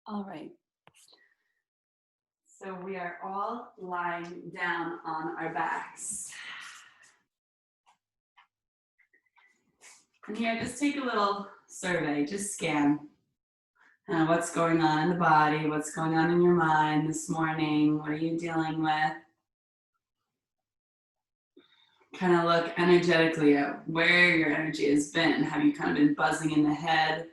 All right. So we are all lying down on our backs. And here, just take a little survey, just scan what's going on in the body, what's going on in your mind this morning, what are you dealing with? Kind of look energetically at where your energy has been. Have you kind of been buzzing in the head,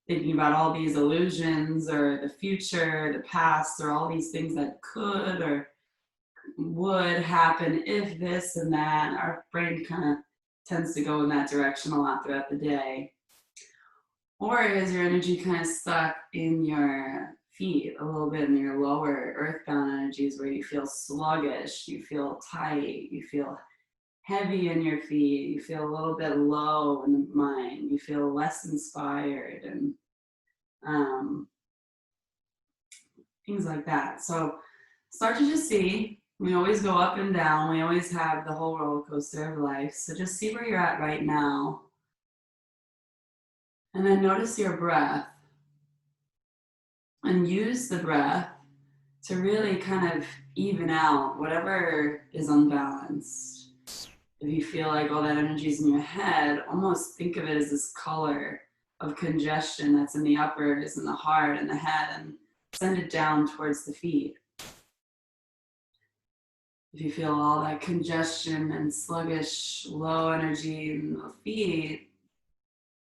thinking about all these illusions or the future, the past, or all these things that could or would happen if this and that? Our brain kind of tends to go in that direction a lot throughout the day. Or is your energy kind of stuck in your feet a little bit, in your lower earthbound energies, where you feel sluggish, you feel tight, you feel heavy in your feet, you feel a little bit low in the mind, you feel less inspired, and things like that. So start to just see. We always go up and down. We always have the whole roller coaster of life. So just see where you're at right now. And then notice your breath. And use the breath to really kind of even out whatever is unbalanced. If you feel like all that energy is in your head, almost think of it as this color of congestion that's in the uppers and the heart and the head, and send it down towards the feet. If you feel all that congestion and sluggish, low energy in the feet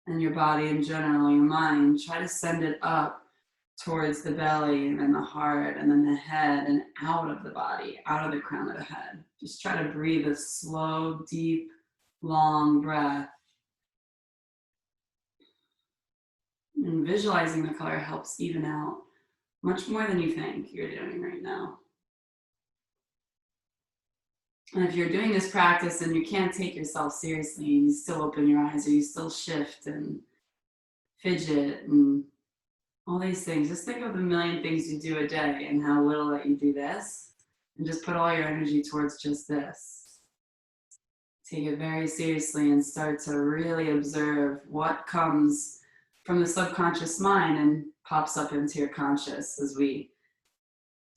and your body in general, your mind, try to send it up towards the belly and then the heart and then the head and out of the body, out of the crown of the head. Just try to breathe a slow, deep, long breath. And visualizing the color helps even out much more than you think you're doing right now. And if you're doing this practice and you can't take yourself seriously and you still open your eyes or you still shift and fidget and all these things, just think of the million things you do a day and how little that you do this, and just put all your energy towards just this. Take it very seriously and start to really observe what comes from the subconscious mind and pops up into your conscious as we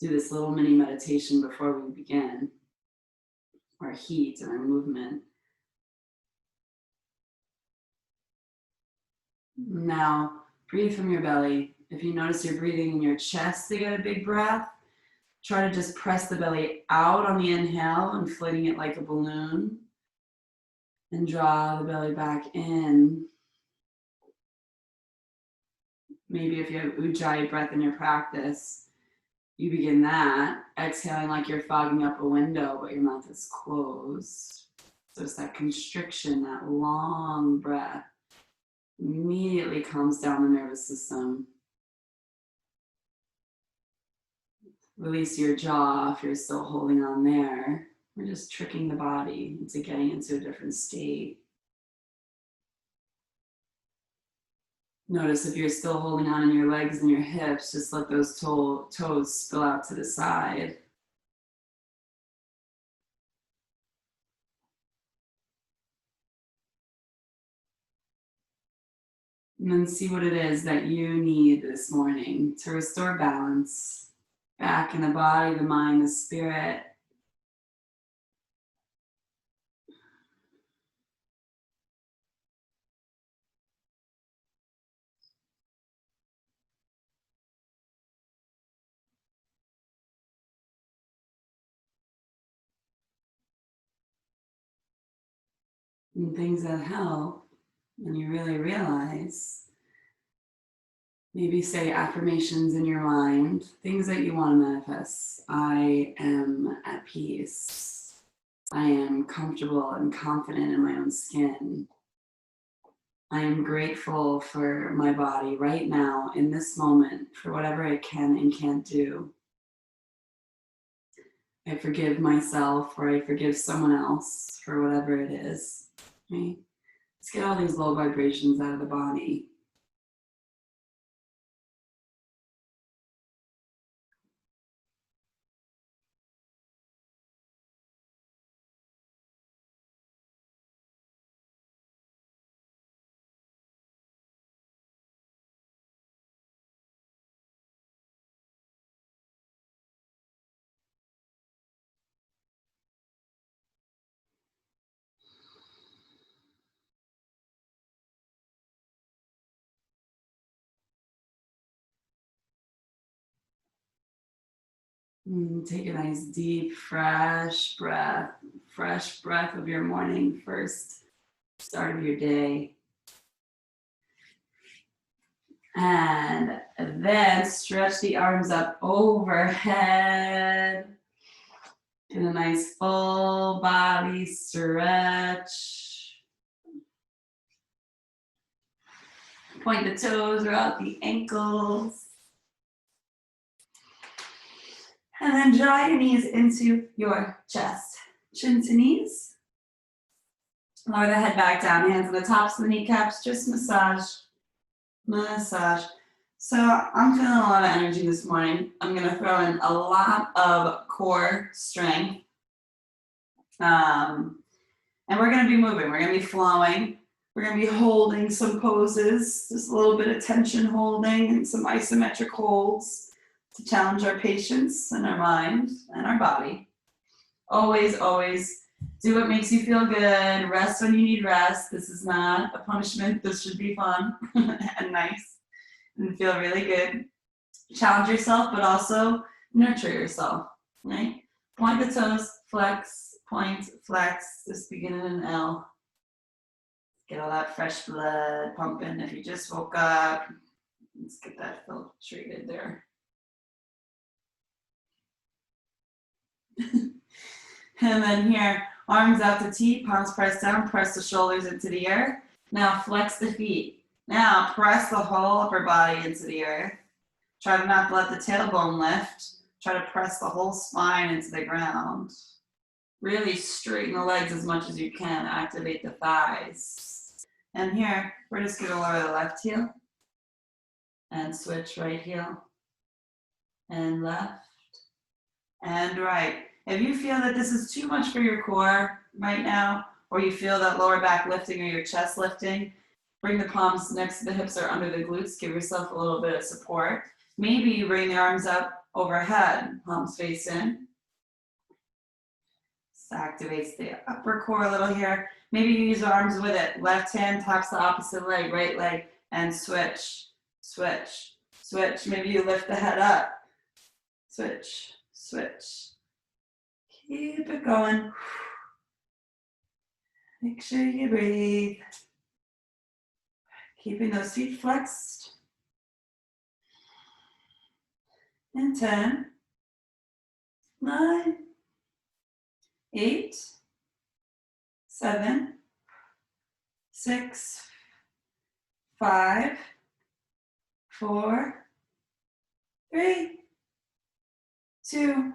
do this little mini meditation before we begin our heat and our movement. Now, breathe from your belly. If you notice you're breathing in your chest to get a big breath, try to just press the belly out on the inhale, inflating it like a balloon, and draw the belly back in. Maybe if you have Ujjayi breath in your practice, you begin that, exhaling like you're fogging up a window, but your mouth is closed. So it's that constriction, that long breath, immediately calms down the nervous system. Release your jaw if you're still holding on there. We're just tricking the body into getting into a different state. Notice if you're still holding on in your legs and your hips, just let those toes spill out to the side. And then see what it is that you need this morning to restore balance back in the body, the mind, the spirit. And things that help when you really realize. Maybe say affirmations in your mind, things that you want to manifest. I am at peace. I am comfortable and confident in my own skin. I am grateful for my body right now in this moment for whatever it can and can't do. I forgive myself or I forgive someone else for whatever it is. Right? Let's get all these low vibrations out of the body. Take a nice deep, fresh breath of your morning, first start of your day. And then stretch the arms up overhead. Get a nice full body stretch. Point the toes, roll out the ankles. And then draw your knees into your chest. Chin to knees. Lower the head back down, hands on the tops of the kneecaps, just massage. So I'm feeling a lot of energy this morning. I'm gonna throw in a lot of core strength. And we're gonna be moving, we're gonna be flowing. We're gonna be holding some poses, just a little bit of tension holding and some isometric holds to challenge our patience and our mind and our body. Always, always do what makes you feel good. Rest when you need rest. This is not a punishment. This should be fun and nice and feel really good. Challenge yourself, but also nurture yourself, right? Point the toes, flex, point, flex. Just begin in an L. Get all that fresh blood pumping. If you just woke up, let's get that filtrated there. And then here, arms out to T, palms press down, press the shoulders into the earth. Now flex the feet. Now press the whole upper body into the earth. Try to not let the tailbone lift. Try to press the whole spine into the ground. Really straighten the legs as much as you can. Activate the thighs. And here, we're just gonna lower the left heel and switch right heel and left and right. If you feel that this is too much for your core right now, or you feel that lower back lifting or your chest lifting, bring the palms next to the hips or under the glutes. Give yourself a little bit of support. Maybe you bring the arms up overhead, palms face in. This activates the upper core a little here. Maybe you use the arms with it. Left hand taps the opposite leg, right leg, and switch, switch, switch. Maybe you lift the head up. Switch, switch. Keep it going. Make sure you breathe. Keeping those feet flexed. And 10, 9, 8, 7, 6, 5, 4, 3, 2,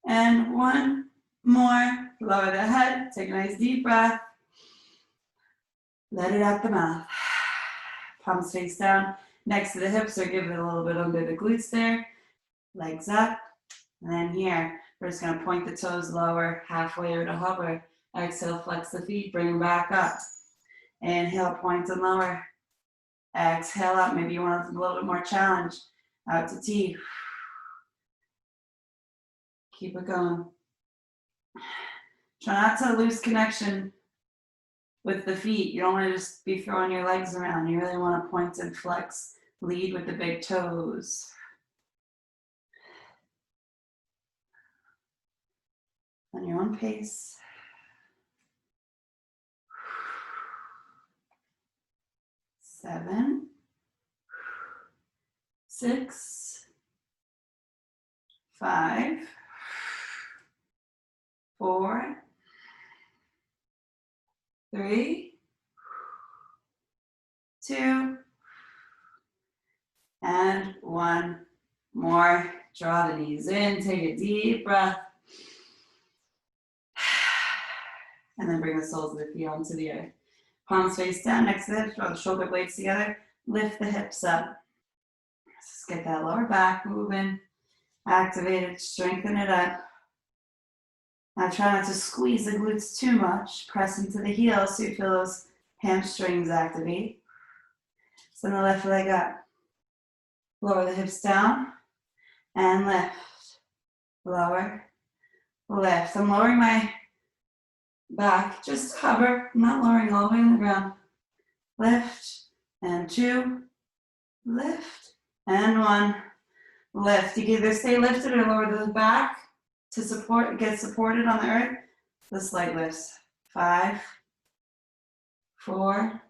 and 1 more. Lower the head, take a nice deep breath. Let it out the mouth. Palms face down, next to the hips, or give it a little bit under the glutes there. Legs up. And then here, we're just gonna point the toes lower, halfway or to hover. Exhale, flex the feet, bring them back up. Inhale, point and lower. Exhale up, maybe you want a little bit more challenge. Out to T. Keep it going. Try not to lose connection with the feet. You don't want to just be throwing your legs around. You really want to point and flex. Lead with the big toes. On your own pace. 7, 6, 5, 4, 3, 2, and 1 more. Draw the knees in, take a deep breath. And then bring the soles of the feet onto the earth. Palms face down, next to the hips, draw the shoulder blades together. Lift the hips up. Just get that lower back moving. Activate it, strengthen it up. Now try not to squeeze the glutes too much. Press into the heels so you feel those hamstrings activate. Send the left leg up. Lower the hips down and lift. Lower, lift. I'm lowering my back, just hover, I'm not lowering all the way on the ground. Lift and 2, lift and 1. lift. You can either stay lifted or lower the back to support, get supported on the earth. This leg lifts. 5, 4,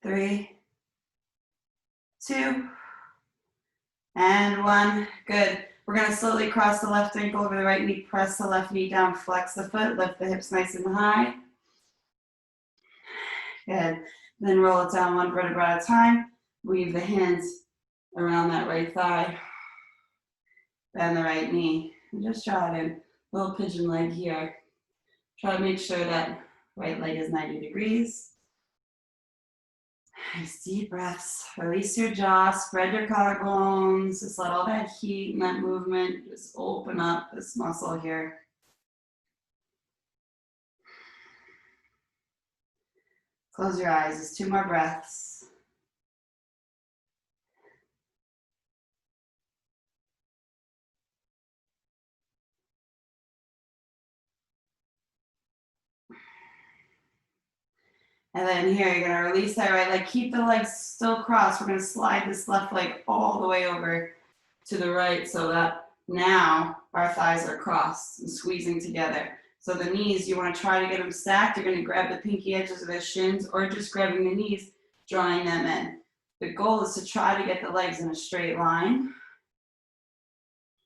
3, 2, and 1. Good. We're going to slowly cross the left ankle over the right knee, press the left knee down, flex the foot, lift the hips nice and high. Good. Then roll it down one vertebra at a time. Weave the hands around that right thigh. Bend the right knee. And just draw it in. Little pigeon leg here. Try to make sure that right leg is 90 degrees. Nice deep breaths. Release your jaw, spread your collarbones. Just let all that heat and that movement just open up this muscle here. Close your eyes, just 2 more breaths. And then here, you're gonna release that right leg. Keep the legs still crossed. We're gonna slide this left leg all the way over to the right so that now our thighs are crossed and squeezing together. So the knees, you wanna try to get them stacked. You're gonna grab the pinky edges of the shins or just grabbing the knees, drawing them in. The goal is to try to get the legs in a straight line.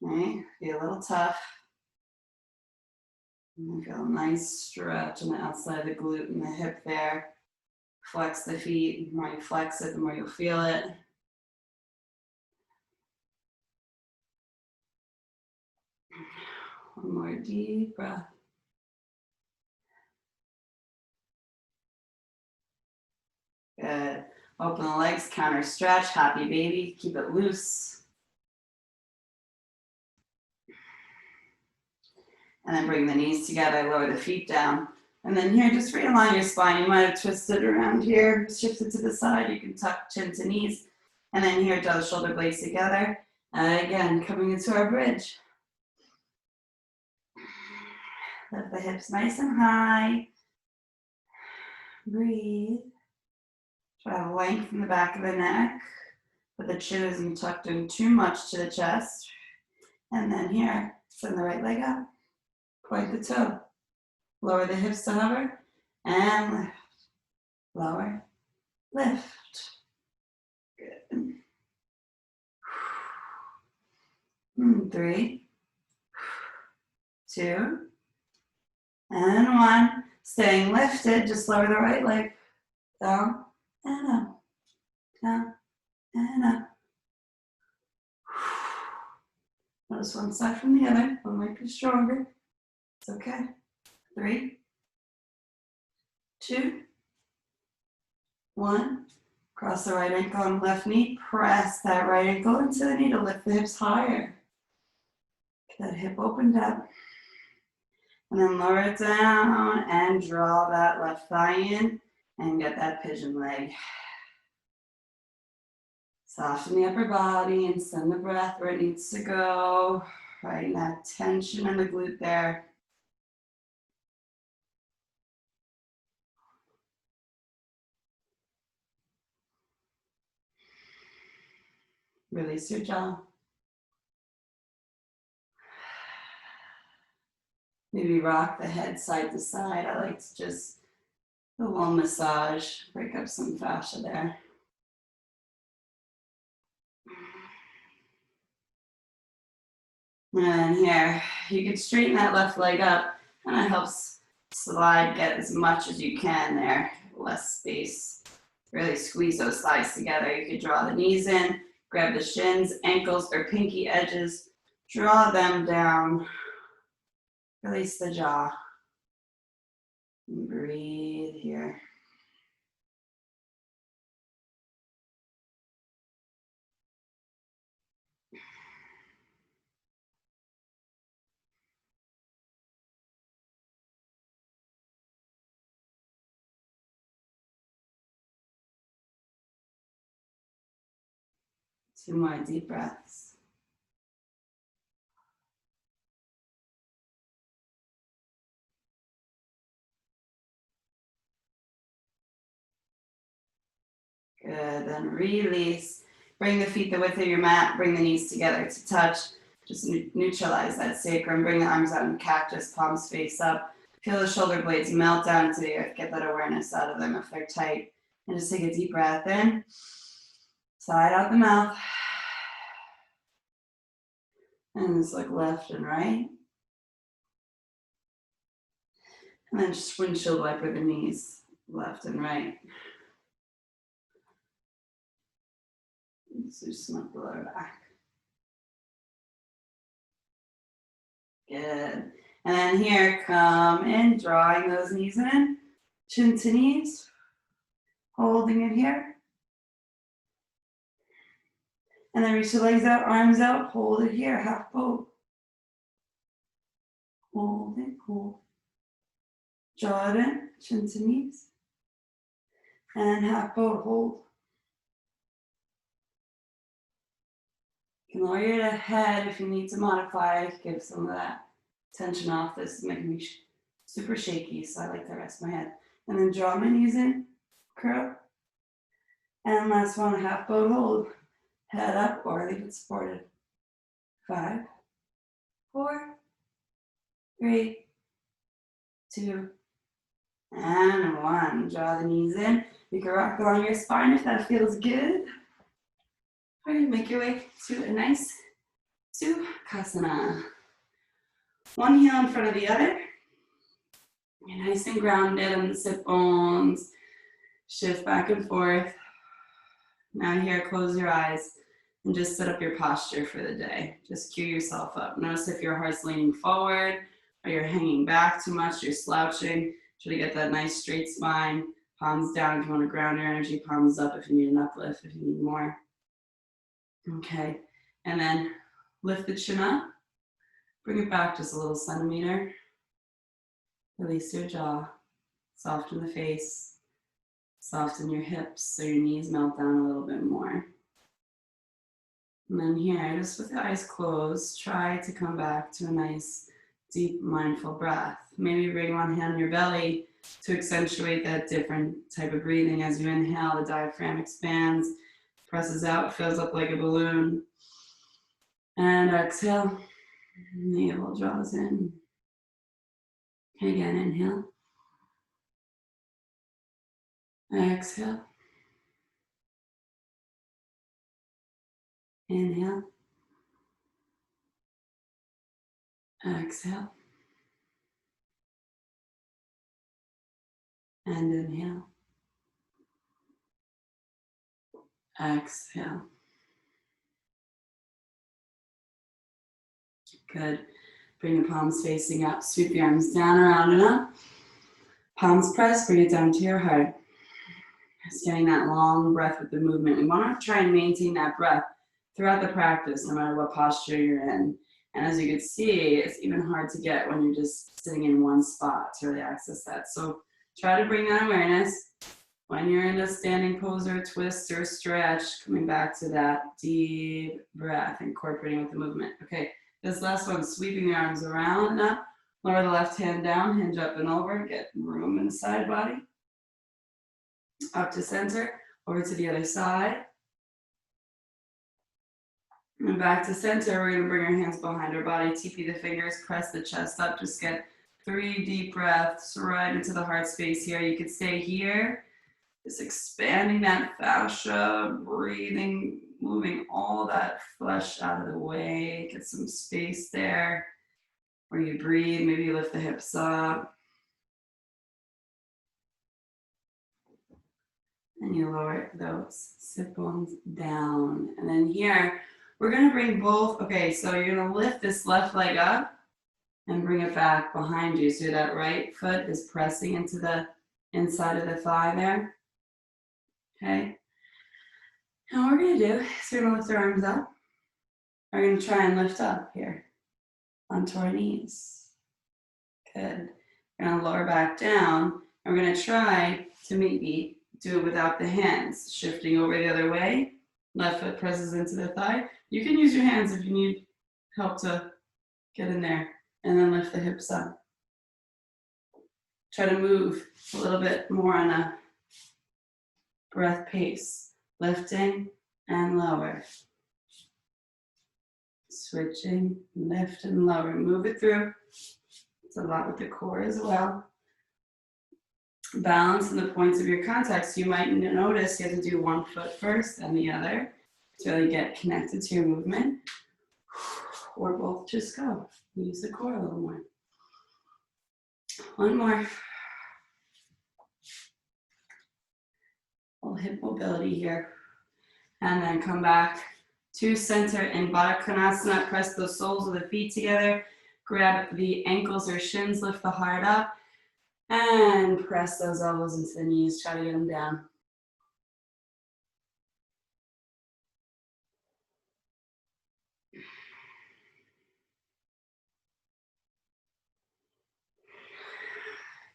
Okay, be a little tough. And feel a nice stretch on the outside of the glute and the hip there. Flex the feet. The more you flex it, the more you'll feel it. One more deep breath. Good. Open the legs, counter stretch, happy baby. Keep it loose. And then bring the knees together, lower the feet down. And then here, just realign your spine. You might have twisted around here, shifted to the side. You can tuck chin to knees. And then here, draw the shoulder blades together. And again, coming into our bridge. Lift the hips nice and high. Breathe. Try to lengthen the back of the neck. But the chin isn't tucked in too much to the chest. And then here, send the right leg up. Point the toe. Lower the hips to hover. And lift. Lower. Lift. Good. 3, 2, and 1. Staying lifted, just lower the right leg. Down and up. Down and up. Notice one side from the other. One might be stronger. It's okay. 3, 2, 1. Cross the right ankle and left knee. Press that right ankle into the knee to lift the hips higher. Get that hip opened up. And then lower it down and draw that left thigh in and get that pigeon leg. Soften the upper body and send the breath where it needs to go. Right, that tension in the glute there. Release your jaw. Maybe rock the head side to side. I like to just do a little massage, break up some fascia there. And here, you can straighten that left leg up, and it helps slide, get as much as you can there, less space. Really squeeze those thighs together. You could draw the knees in, grab the shins, ankles, or pinky edges, draw them down. Release the jaw. And breathe here. Two more deep breaths. Good, then release. Bring the feet the width of your mat, bring the knees together to touch. Just neutralize that sacrum, bring the arms out in cactus, palms face up. Feel the shoulder blades melt down to the earth, get that awareness out of them if they're tight. And just take a deep breath in, side out the mouth. And just look left and right. And then just windshield wiper the knees, left and right. So just smoke the lower back. Good. And then here, come in, drawing those knees in, chin to knees, holding it here. And then reach the legs out, arms out, hold it here, half boat. Hold it, hold. Draw it in, chin to knees. And half boat, hold. You can lower your head if you need to modify, give some of that tension off. This is making me super shaky, so I like to rest my head. And then draw my knees in, curl. And last one, half boat hold. Head up or leave it supported. 5, 4, 3, 2, and 1. Draw the knees in. You can rock along your spine if that feels good. All right, make your way to a nice Sukhasana. One heel in front of the other. You're nice and grounded on the sit bones. Shift back and forth. Now here, close your eyes and just set up your posture for the day. Just cue yourself up. Notice if your heart's leaning forward or you're hanging back too much, you're slouching. Try to get that nice straight spine. Palms down if you want to ground your energy. Palms up if you need an uplift, if you need more. Okay, and then lift the chin up. Bring it back just a little centimeter. Release your jaw. Soften the face. Soften your hips so your knees melt down a little bit more. And then here, just with the eyes closed, try to come back to a nice, deep, mindful breath. Maybe bring one hand on your belly to accentuate that different type of breathing. As you inhale, the diaphragm expands, presses out, fills up like a balloon. And exhale, navel draws in. Again, inhale. Exhale. Inhale. Exhale. And inhale. Exhale. Good. Bring the palms facing up. Sweep the arms down, around and up. Palms pressed, bring it down to your heart. Just getting that long breath with the movement. We want to try and maintain that breath throughout the practice, no matter what posture you're in. And as you can see, it's even hard to get when you're just sitting in one spot to really access that. So try to bring that awareness when you're in a standing pose or twist or stretch, coming back to that deep breath, incorporating with the movement. Okay, this last one, sweeping the arms around and up. Lower the left hand down, hinge up and over, get room in the side body. Up to center, over to the other side. And back to center, we're gonna bring our hands behind our body, TP the fingers, press the chest up, just get 3 deep breaths right into the heart space here. You could stay here, just expanding that fascia, breathing, moving all that flesh out of the way, get some space there. Where you breathe, maybe you lift the hips up. And you lower those sit bones down. And then here, we're gonna bring both, okay, so you're gonna lift this left leg up and bring it back behind you. So that right foot is pressing into the inside of the thigh there. Okay. And what we're gonna do is we're gonna lift our arms up. We're gonna try and lift up here onto our knees. Good. We're gonna lower back down. And we're gonna try to maybe do it without the hands. Shifting over the other way. Left foot presses into the thigh. You can use your hands if you need help to get in there. And then lift the hips up. Try to move a little bit more on a breath pace. Lifting and lower. Switching, lift and lower. Move it through. It's a lot with the core as well. Balance in the points of your contacts. You might notice you have to do one foot first and the other to really get connected to your movement. Or both just go. Use the core a little more. One more. A little hip mobility here. And then come back to center in Baddha Konasana. Press the soles of the feet together. Grab the ankles or shins, lift the heart up. And press those elbows into the knees. Try to get them down.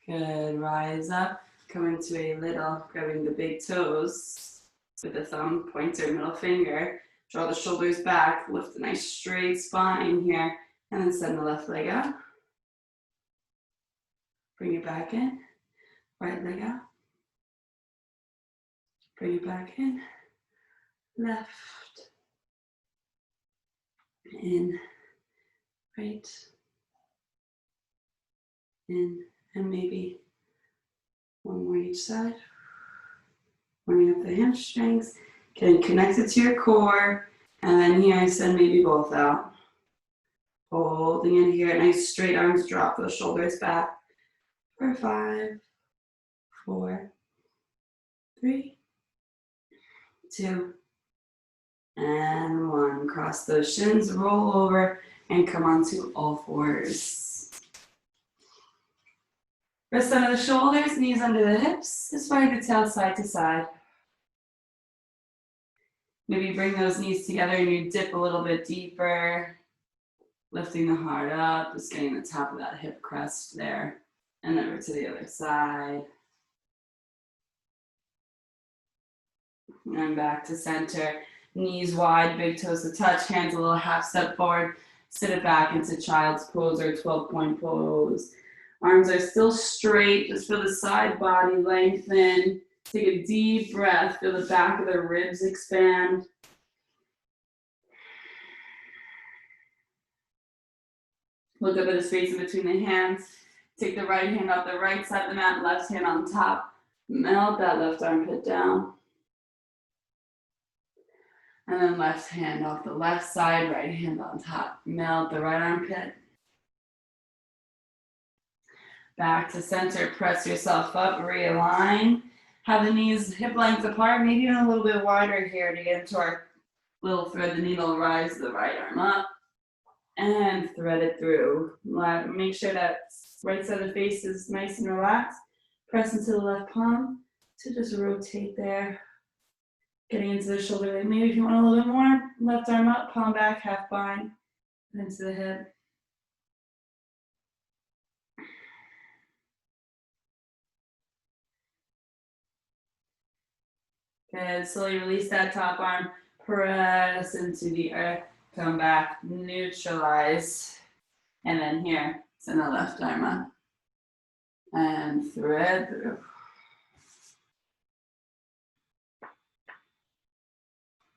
Good. Rise up. Come into a little, grabbing the big toes with the thumb, pointer, middle finger. Draw the shoulders back. Lift a nice straight spine here. And then send the left leg out. Bring it back in. Right leg out. Bring it back in. Left. In. Right. In. And maybe one more each side. Warming up the hamstrings. Getting connected to your core. And then here I send maybe both out. Holding it here. Nice straight arms drop those shoulders back. For 5, 4, 3, 2, and 1. Cross those shins, roll over, and come onto all fours. Wrists under the shoulders, knees under the hips. Just sway the tail side to side. Maybe bring those knees together and you dip a little bit deeper. Lifting the heart up, just getting the top of that hip crest there. And over to the other side. And back to center. Knees wide, big toes to touch, hands a little half step forward. Sit it back into child's pose or 12-point pose. Arms are still straight, just feel the side body lengthen. Take a deep breath, feel the back of the ribs expand. Look up at the space in between the hands. Take the right hand off the right side of the mat, left hand on top. Melt that left armpit down. And then left hand off the left side, right hand on top. Melt the right armpit. Back to center, press yourself up, realign. Have the knees hip length apart, maybe even a little bit wider here to get into our little thread the needle, rise the right arm up. And thread it through. Make sure that right side of the face is nice and relaxed. Press into the left palm to just rotate there. Getting into the shoulder. Maybe if you want a little bit more, left arm up, palm back, half bind, into the hip. Good. Slowly release that top arm. Press into the earth. Come back. Neutralize. And then here, send the left arm up. And thread through.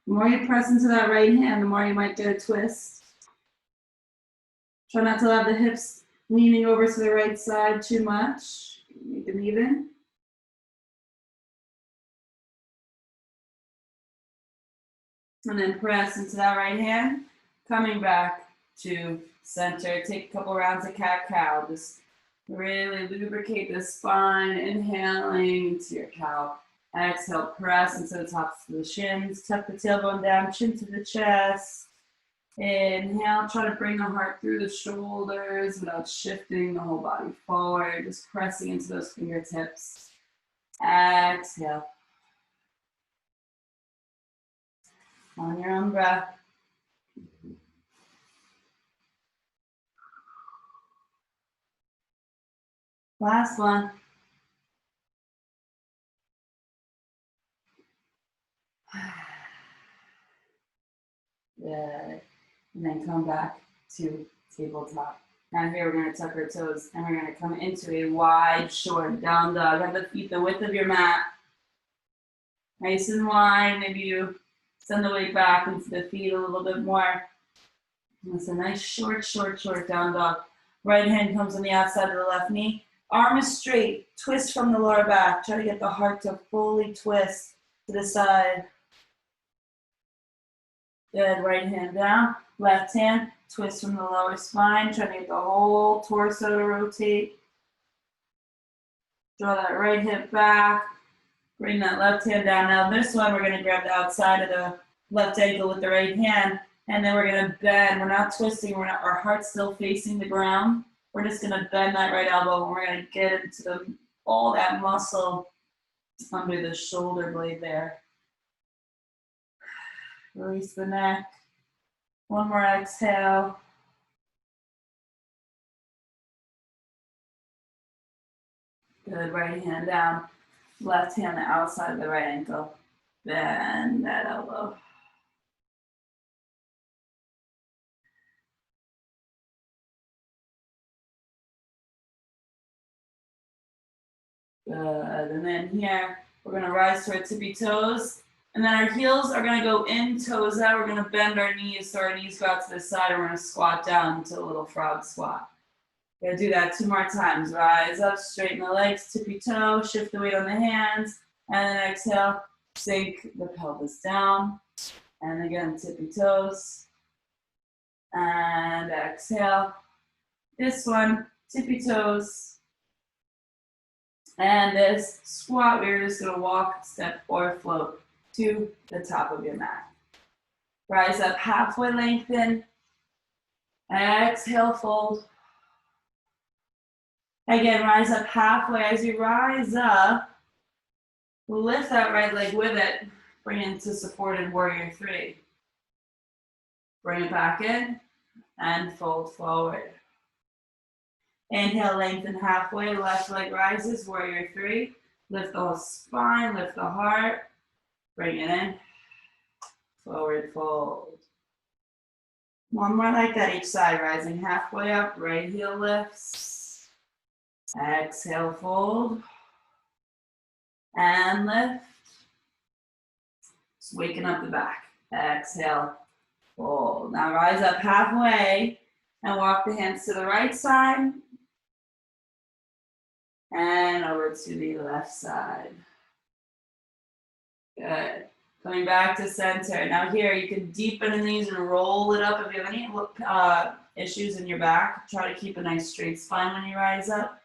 The more you press into that right hand, the more you might get a twist. Try not to have the hips leaning over to the right side too much. Make them even. And then press into that right hand. Coming back to center. Take a couple rounds of cat-cow. Just really lubricate the spine. Inhaling into your cow. Exhale, press into the tops of the shins. Tuck the tailbone down, chin to the chest. Inhale, try to bring the heart through the shoulders without shifting the whole body forward. Just pressing into those fingertips. Exhale. On your own breath. Last one. Good. And then come back to tabletop. Now here we're going to tuck our toes and we're going to come into a wide, short down dog. Have the feet the width of your mat. Nice and wide. Maybe you Send the weight back into the feet a little bit more. It's a nice short down dog. Right hand comes on the outside of the left knee. Arm is straight. Twist from the lower back. Try to get the heart to fully twist to the side. Good. Right hand down. Left hand. Twist from the lower spine. Try to get the whole torso to rotate. Draw that right hip back. Bring that left hand down. Now this one, we're going to grab the outside of the left ankle with the right hand. And then we're going to bend. We're not twisting. Our heart's still facing the ground. We're just going to bend that right elbow. And we're going to get into all that muscle under the shoulder blade there. Release the neck. One more exhale. Good. Right hand down. Left hand the outside of the right ankle. Bend that elbow. Good. And then here, we're going to rise to our tippy toes. And then our heels are going to go in, toes out. We're going to bend our knees so our knees go out to the side. And we're going to squat down to a little frog squat. We're going to do that 2 more times. Rise up, straighten the legs, tippy toe, shift the weight on the hands. And then exhale, sink the pelvis down. And again, tippy toes. And exhale. This one, tippy toes. And this squat, we're just going to walk, step, or float to the top of your mat. Rise up, halfway lengthen. Exhale, fold. Again, rise up halfway. As you rise up, lift that right leg with it. Bring it to supported warrior 3. Bring it back in and fold forward. Inhale, lengthen halfway, left leg rises, warrior 3. Lift the whole spine, lift the heart. Bring it in, forward fold. One more like that each side, rising halfway up, right heel lifts. Exhale, fold. And lift. Just waking up the back. Exhale, fold. Now rise up halfway and walk the hands to the right side. And over to the left side. Good. Coming back to center. Now here, you can deepen the knees and roll it up. If you have any issues in your back, try to keep a nice straight spine when you rise up.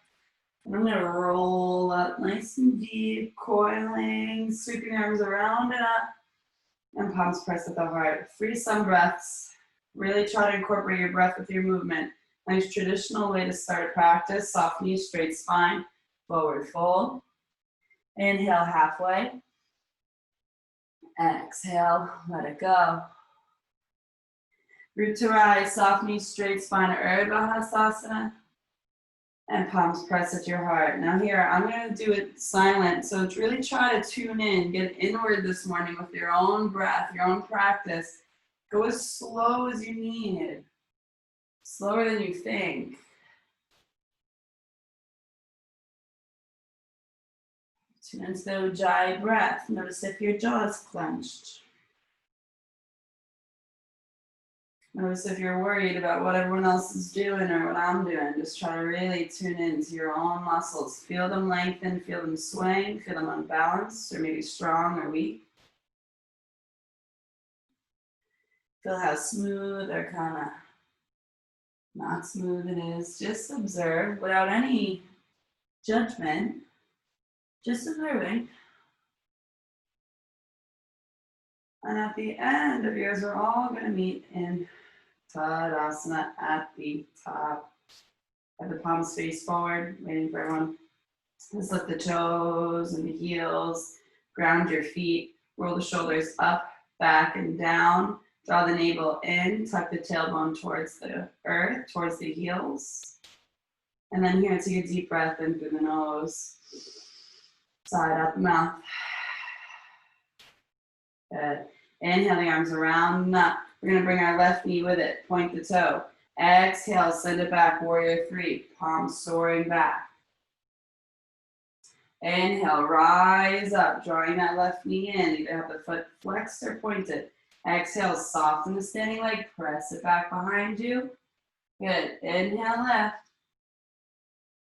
And I'm going to roll up nice and deep, coiling, sweeping your arms around and up. And palms press at the heart. Free some breaths. Really try to incorporate your breath with your movement. Nice traditional way to start a practice. Soft knees, straight spine. Forward fold. Inhale halfway. Exhale, let it go. Root to rise, soft knees, straight spine, Urdhva Hastasana. And palms press at your heart. Now here, I'm going to do it silent. So really try to tune in, get inward this morning with your own breath, your own practice. Go as slow as you need. Slower than you think. Tune into the Ujjayi breath. Notice if your jaw is clenched. Notice if you're worried about what everyone else is doing or what I'm doing. Just try to really tune into your own muscles. Feel them lengthen, feel them swing, feel them unbalanced or maybe strong or weak. Feel how smooth or kind of not smooth it is. Just observe without any judgment. Just observing. And at the end of yours, we're all going to meet in Tadasana at the top. Have the palms face forward, waiting for everyone. Just lift the toes and the heels. Ground your feet. Roll the shoulders up, back, and down. Draw the navel in. Tuck the tailbone towards the earth, towards the heels. And then here, take a deep breath in through the nose. Side up, mouth. Good. Inhale the arms around the nut. We're going to bring our left knee with it. Point the toe. Exhale, send it back. Warrior 3. Palms soaring back. Inhale, rise up. Drawing that left knee in. Either have the foot flexed or pointed. Exhale, soften the standing leg, press it back behind you. Good, inhale, lift.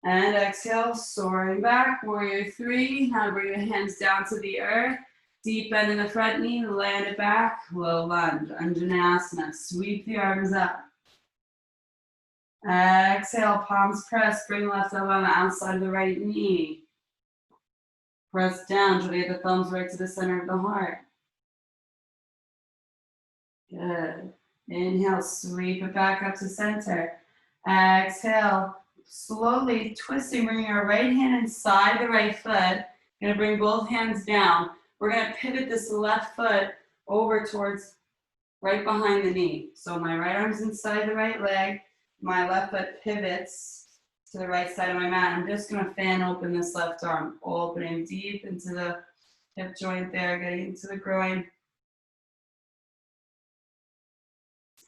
And exhale, soaring back, warrior three. Now bring your hands down to the earth. Deep bend in the front knee, land it back, low lunge, Anjaneyasana. Sweep the arms up. Exhale, palms press, bring left elbow on the outside of the right knee. Press down, try to get the thumbs right to the center of the heart. Good. Inhale, sweep it back up to center. Exhale, slowly twisting, bringing your right hand inside the right foot. You're gonna bring both hands down. We're gonna pivot this left foot over towards right behind the knee. So my right arm's inside the right leg. My left foot pivots to the right side of my mat. I'm just gonna fan open this left arm, opening deep into the hip joint there, getting into the groin.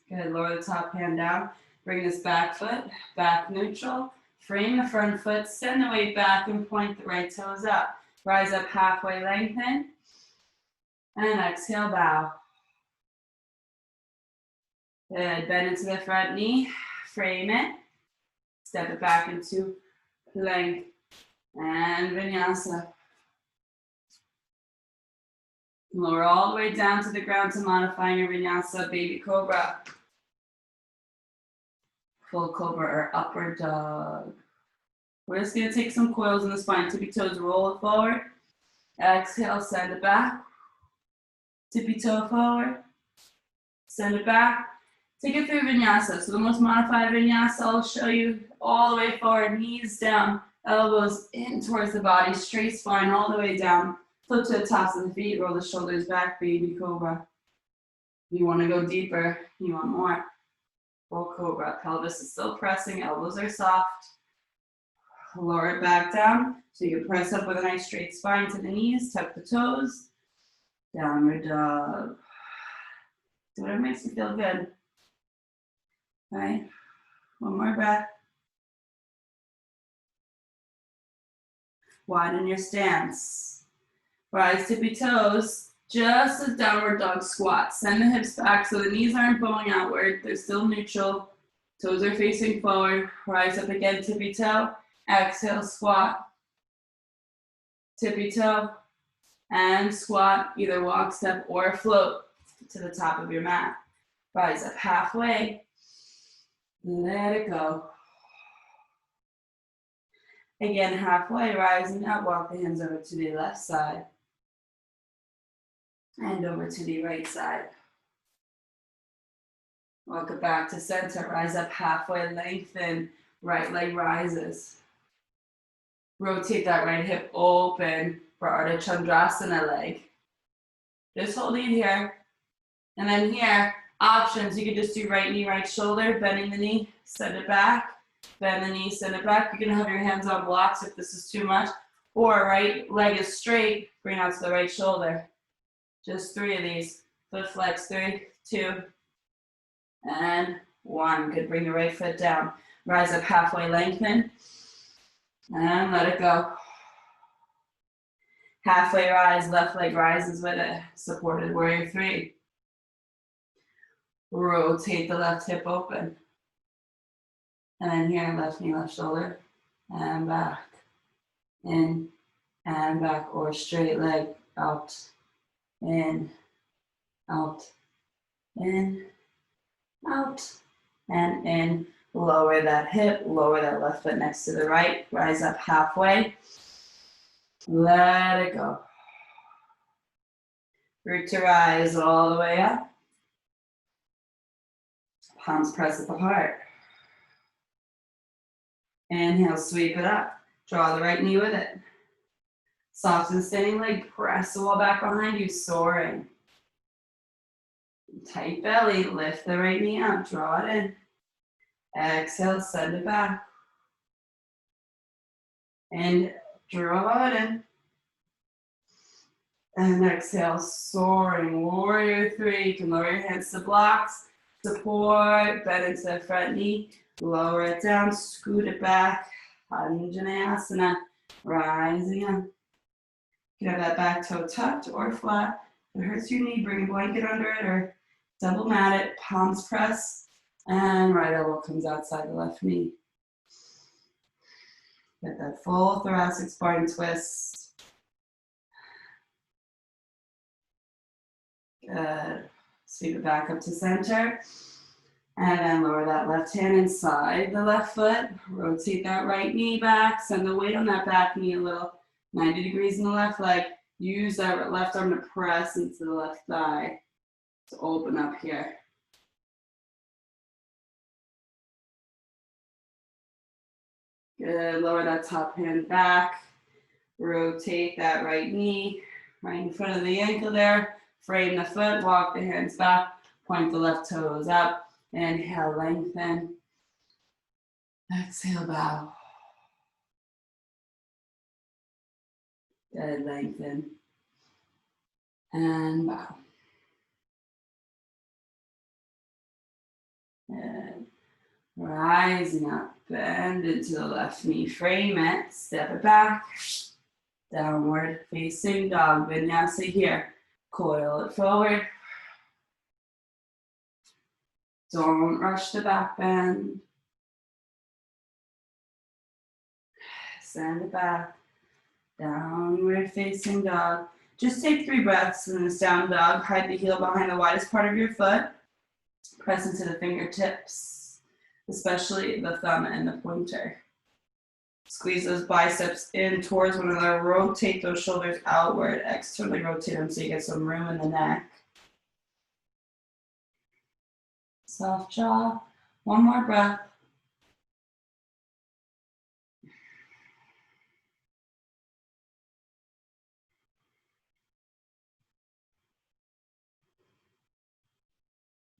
Good, lower the top hand down. Bring this back foot, back neutral. Frame the front foot, send the weight back and point the right toes up. Rise up halfway, lengthen. And exhale, bow. Good, bend into the front knee, frame it. Step it back into plank and vinyasa. Lower all the way down to the ground to modify your vinyasa, baby cobra. Full cobra or upward dog. We're just gonna take some coils in the spine. Tippy toes, roll it forward. Exhale, send it back. Tippy toe forward. Send it back. Take it through vinyasa. So the most modified vinyasa, I'll show you all the way forward, knees down, elbows in towards the body, straight spine all the way down. Flip to the tops of the feet, roll the shoulders back, baby cobra. You wanna go deeper, you want more. Full cobra, pelvis is still pressing, elbows are soft. Lower it back down, so you can press up with a nice straight spine to the knees, tuck the toes. Downward dog. Do whatever makes you feel good. All right, one more breath. Widen your stance. Rise tippy toes, just as downward dog squat. Send the hips back so the knees aren't bowing outward. They're still neutral. Toes are facing forward. Rise up again, tippy toe. Exhale, squat. Tippy toe. And squat, either walk, step, or float to the top of your mat. Rise up halfway. Let it go. Again, halfway, rising up, walk the hands over to the left side. And over to the right side. Walk it back to center, rise up halfway, lengthen, right leg rises. Rotate that right hip open for Ardha Chandrasana leg. Just holding it here. And then here, options, you can just do right knee, right shoulder, bending the knee, send it back. Bend the knee, send it back. You can have your hands on blocks if this is too much. Or right leg is straight, bring it out to the right shoulder. Just 3 of these. Foot flex, 3, 2, and 1. Good, bring your right foot down. Rise up halfway, lengthen. And let it go. Halfway rise, left leg rises with it. Supported warrior 3. Rotate the left hip open. And then here, left knee, left shoulder. And back. In and back, or straight leg out. In, out, in, out, and in. Lower that hip, lower that left foot next to the right. Rise up halfway. Let it go. Root to rise all the way up. Palms press at the heart. Inhale, sweep it up. Draw the right knee with it. Soften standing leg, press the wall back behind you, soaring. Tight belly, lift the right knee up, draw it in. Exhale, send it back. And draw it in. And exhale, soaring, warrior 3. You can lower your hands to blocks. Support, bend into the front knee. Lower it down, scoot it back. Anjaneyasana, rising up. You can have that back toe tucked or flat. If it hurts your knee, bring a blanket under it or double mat it, palms press, and right elbow comes outside the left knee. Get that full thoracic spine twist. Good. Sweep it back up to center. And then lower that left hand inside the left foot. Rotate that right knee back. Send the weight on that back knee a little. 90 degrees in the left leg. Use that left arm to press into the left thigh to open up here. Good. Lower that top hand back. Rotate that right knee right in front of the ankle there. Frame the foot. Walk the hands back. Point the left toes up. Inhale, lengthen. Exhale, bow. Good, lengthen. And bow. Good. Rising up, bend into the left knee, frame it, step it back. Downward facing dog vinyasa here. Coil it forward. Don't rush the back bend. Send it back. Downward facing dog. Just take 3 breaths in this down dog. Hide the heel behind the widest part of your foot. Press into the fingertips, especially the thumb and the pointer. Squeeze those biceps in towards one another. Rotate those shoulders outward. Externally rotate them so you get some room in the neck. Soft jaw. One more breath.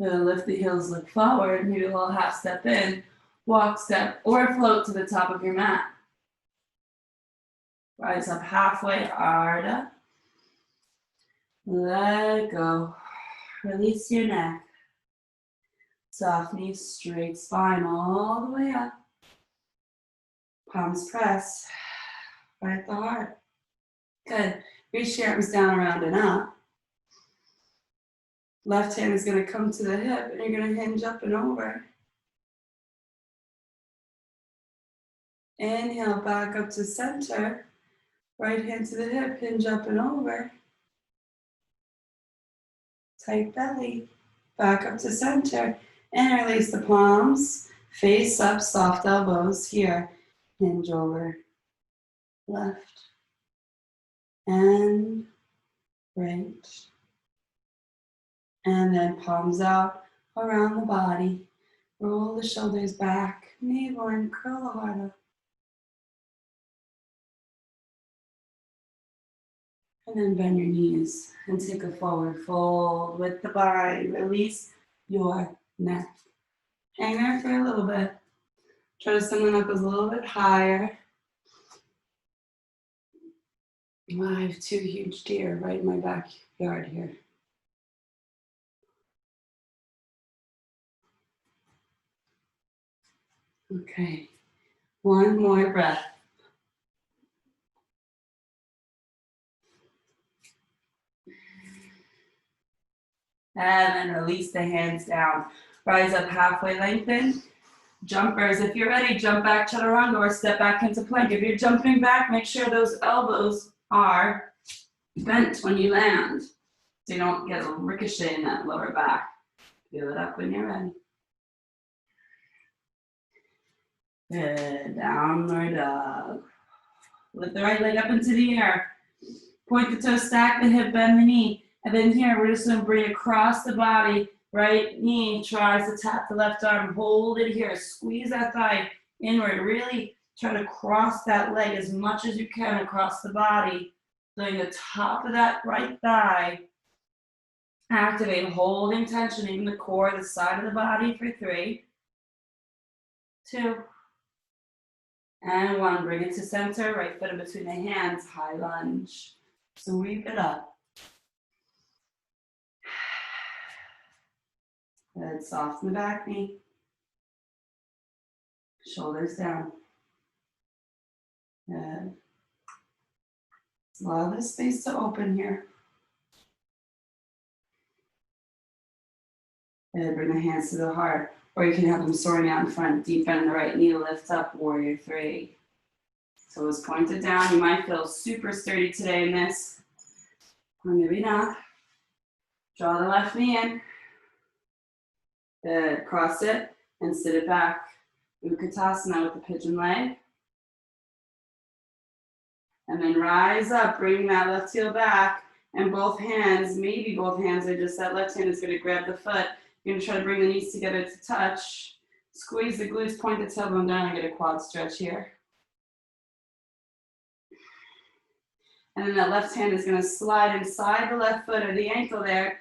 Lift the heels, look forward, maybe a little half step in, walk, step, or float to the top of your mat. Rise up halfway, Ardha. Let go. Release your neck. Soft knees, straight spine all the way up. Palms press. Right at the heart. Good. Reach your arms down, around, and up. Left hand is going to come to the hip, and you're going to hinge up and over. Inhale, back up to center. Right hand to the hip, hinge up and over. Tight belly. Back up to center. And release the palms. Face up, soft elbows here. Hinge over. Left. And right. And then palms out around the body. Roll the shoulders back. Navel and curl the heart up. And then bend your knees and take a forward fold with the body. Release your neck. Hang there for a little bit. Try to send the knuckles a little bit higher. I have 2 huge deer right in my backyard here. Okay, one more breath. And then release the hands down. Rise up halfway, lengthen. Jumpers, if you're ready, jump back chaturanga or step back into plank. If you're jumping back, make sure those elbows are bent when you land, so you don't get a ricochet in that lower back. Feel it up when you're ready. Good, downward dog. Lift the right leg up into the air. Point the toes, stack the hip, bend the knee. And then here, we're just gonna bring it across the body. Right knee tries to tap the left arm. Hold it here. Squeeze that thigh inward. Really try to cross that leg as much as you can across the body. Feeling the top of that right thigh. Activate, holding tension in the core, the side of the body for 3, 2, and 1. Bring it to center. Right foot in between the hands. High lunge. Sweep it up. Good, soften the back knee. Shoulders down. Good. Allow this space to open here. And bring the hands to the heart. Or you can have them soaring out in front, deep bend in the right knee, lift up, warrior three. Toes pointed down. You might feel super sturdy today in this. Or maybe not. Draw the left knee in. Good. Cross it and sit it back. Utkatasana with the pigeon leg. And then rise up, bring that left heel back. And both hands, maybe both hands are just, that left hand is going to grab the foot. You're going to try to bring the knees together to touch. Squeeze the glutes, point the tailbone down, and get a quad stretch here. And then that left hand is going to slide inside the left foot or the ankle there.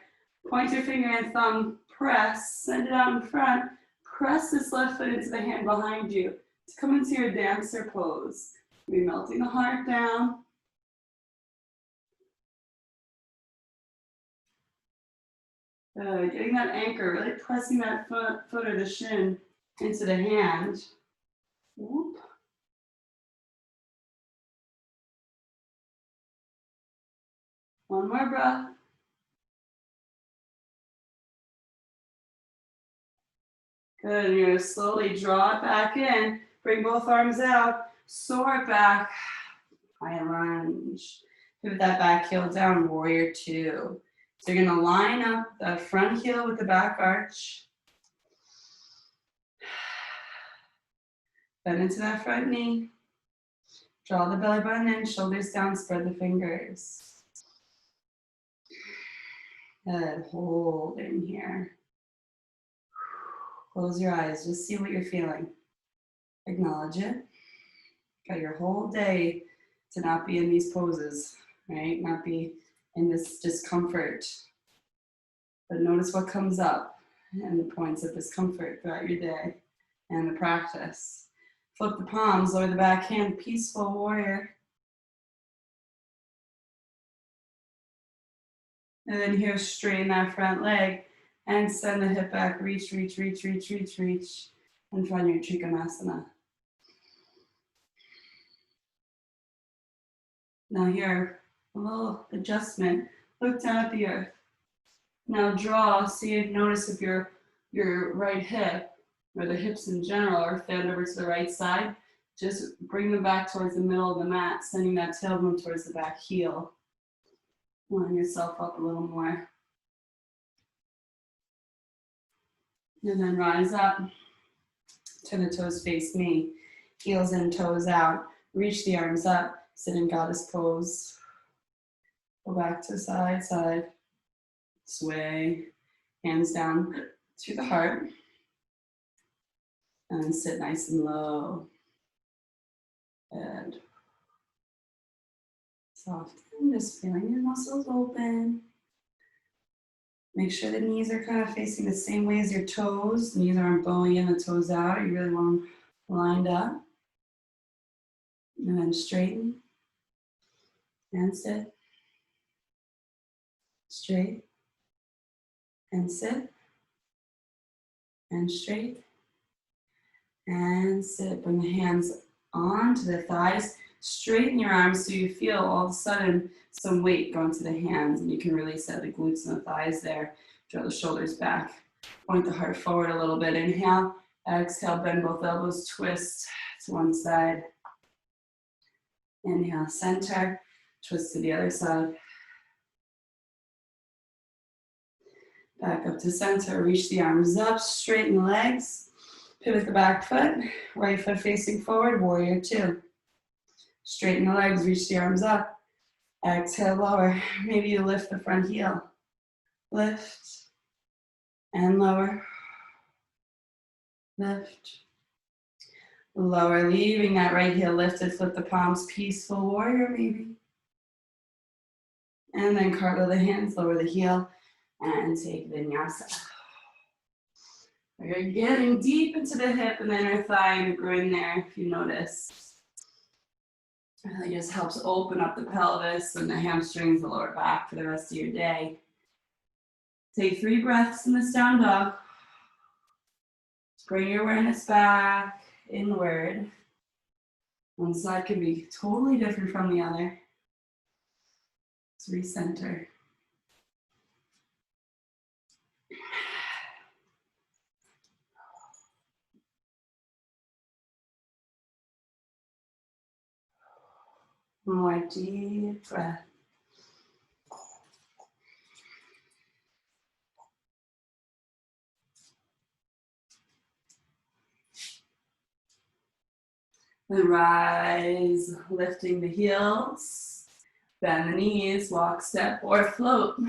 Point your finger and thumb, press, send it out in front. Press this left foot into the hand behind you to come into your dancer pose. You're melting the heart down. Good. Getting that anchor, really pressing that foot or the shin into the hand. Whoop. One more breath. Good. And you're going to slowly draw it back in. Bring both arms out. Soar it back. High lunge. Pivot that back heel down. Warrior two. So you're going to line up the front heel with the back arch. Bend into that front knee. Draw the belly button in, shoulders down, spread the fingers. Good. Hold in here. Close your eyes. Just see what you're feeling. Acknowledge it. Got your whole day to not be in these poses, right? Not be in this discomfort. But notice what comes up and the points of discomfort throughout your day and the practice. Flip the palms, lower the back hand, peaceful warrior. And then here, straighten that front leg and send the hip back, reach, reach, reach, reach, reach, reach, and find your Trikonasana. Now here, a little adjustment. Look down at the earth. Now draw, see if notice if your right hip or the hips in general are fanned over to the right side. Just bring them back towards the middle of the mat, sending that tailbone towards the back heel. Line yourself up a little more. And then rise up. Turn the toes face me. Heels in, toes out. Reach the arms up. Sit in goddess pose. Go back to side, side. Sway. Hands down to the heart. And sit nice and low. And soften, just feeling your muscles open. Make sure the knees are kind of facing the same way as your toes. The knees aren't bowing in, the toes out. You really want them lined up. And then straighten. And sit. Straight. And sit. And straight. And sit. Bring the hands onto the thighs. Straighten your arms so you feel all of a sudden some weight going to the hands, and you can release out the glutes and the thighs there. Draw the shoulders back. Point the heart forward a little bit. Inhale. Exhale. Bend both elbows. Twist to one side. Inhale. Center. Twist to the other side. Back up to center. Reach the arms up. Straighten the legs. Pivot the back foot, right foot facing forward, warrior two. Straighten the legs, reach the arms up. Exhale, lower. Maybe you lift the front heel. Lift and lower. Lift. Lower, leaving that right heel lifted. Flip the palms, peaceful warrior maybe. And then cartwheel the hands, lower the heel, and take vinyasa. You're getting deep into the hip and the inner thigh and the groin there, if you notice. It really just helps open up the pelvis and the hamstrings, the lower back for the rest of your day. Take 3 breaths in this down dog. Bring your awareness back inward. One side can be totally different from the other. Let's recenter. One more deep breath. Then rise, lifting the heels, bend the knees, walk, step, or float.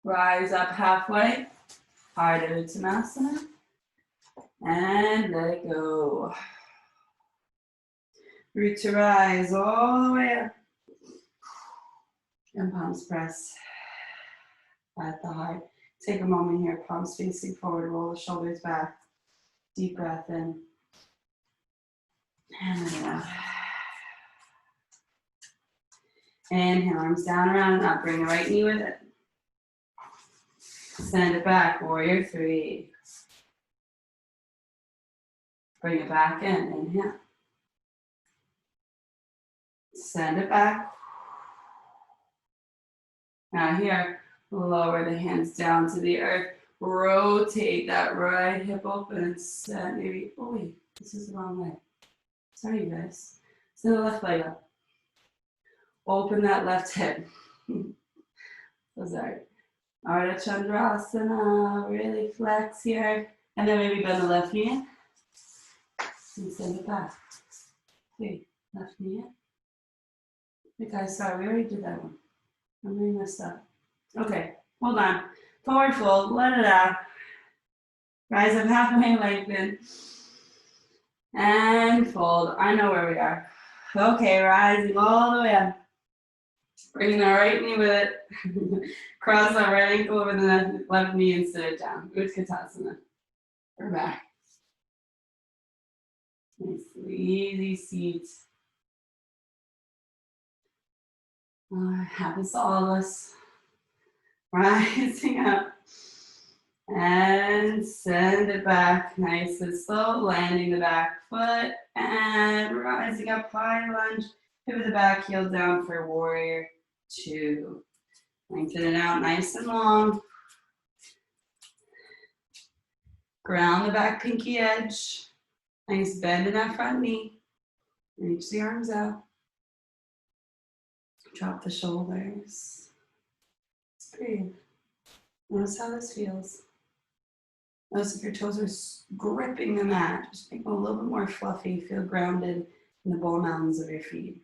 Rise up halfway, Ardha Uttanasana, and let it go. Root to rise all the way up. And palms press at the heart. Take a moment here, palms facing forward, roll the shoulders back. Deep breath in. And let it out. Inhale, arms down, around, and up. Bring the right knee with it. Send it back, warrior three. Bring it back in, inhale. Send it back. Now here, lower the hands down to the earth. Rotate that right hip open and set maybe, oh wait, this is the wrong leg. Sorry you guys. Send the left leg up. Open that left hip. So sorry. Ardha Chandrasana, really flex here. And then maybe bend the left knee in. And send it back. Wait, left knee in. You guys, sorry, we already did that one. I really messed up. Okay, hold on. Forward fold, let it out. Rise up halfway, lengthen. And fold. I know where we are. Okay, rising all the way up. Bringing our right knee with it. Cross our right ankle over the left knee and sit it down. Utkatasana. We're back. Nice, easy seat. Happens to all of us. Rising up. And send it back nice and slow, landing the back foot and rising up, high lunge, pivot the back heel down for warrior two. Lengthen it out nice and long. Ground the back pinky edge. Nice bend in that front knee. Reach the arms out. Drop the shoulders. Just breathe. Notice how this feels. Notice if your toes are gripping the mat. Just make them a little bit more fluffy. Feel grounded in the ball mountains of your feet.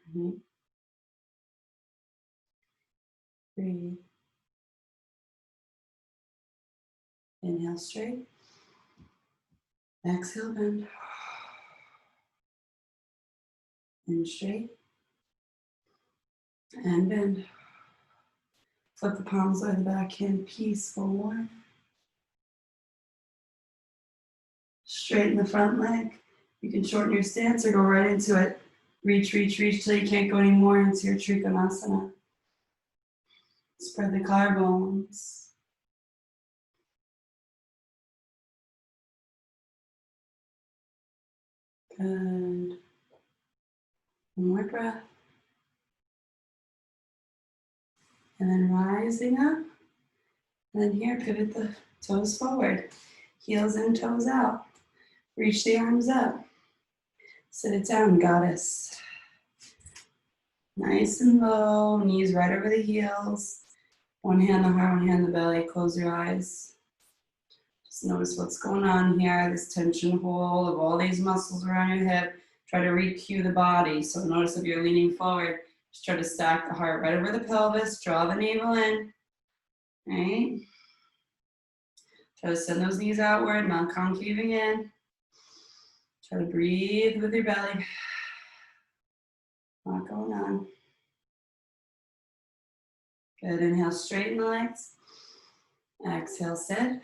Breathe. Inhale straight. Exhale, bend. And straight. And bend. Flip the palms over the back hand, peaceful warm. Straighten the front leg. You can shorten your stance or go right into it. Reach, reach, reach till you can't go anymore into your Trikonasana. Spread the collarbones. Good. One more breath. And then rising up. And then here, pivot the toes forward. Heels in, toes out. Reach the arms up. Sit it down, goddess. Nice and low, knees right over the heels. One hand the heart, one hand the belly. Close your eyes. Just notice what's going on here. This tension hold of all these muscles around your hip. Try to re-cue the body. So notice if you're leaning forward, just try to stack the heart right over the pelvis. Draw the navel in. Right? Try to send those knees outward, not concaving in. Try to breathe with your belly. Not going on. Good, inhale, straighten the legs. Exhale, sit.